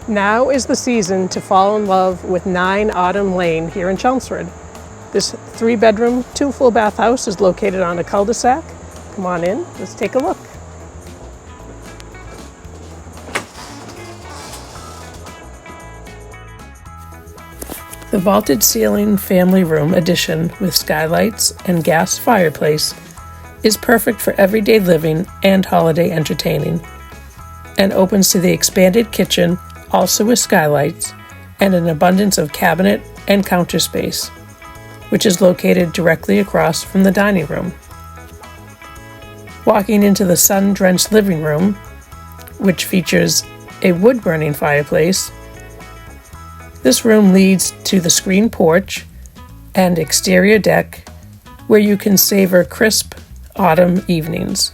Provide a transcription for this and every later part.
Now is the season to fall in love with 9 Autumn Lane here in Chelmsford. This 3-bedroom, 2 full bath house is located on a cul-de-sac. Come on in, let's take a look. The vaulted ceiling family room addition with skylights and gas fireplace is perfect for everyday living and holiday entertaining, and opens to the expanded kitchen, also with skylights and an abundance of cabinet and counter space, which is located directly across from the dining room. Walking into the sun-drenched living room, which features a wood-burning fireplace, this room leads to the screen porch and exterior deck, where you can savor crisp autumn evenings.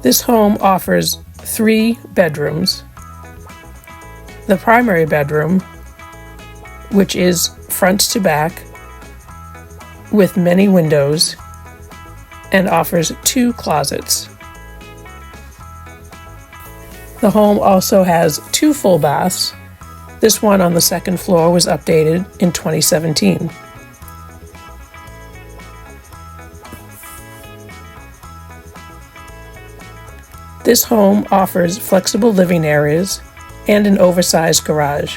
This home offers 3 bedrooms. The primary bedroom, which is front to back with many windows, and offers 2 closets. The home also has 2 full baths. This one on the 2nd floor was updated in 2017. This home offers flexible living areas and an oversized garage.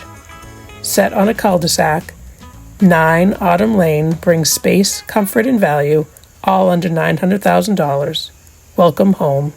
Set on a cul-de-sac, 9 Autumn Lane brings space, comfort, and value, all under $900,000. Welcome home.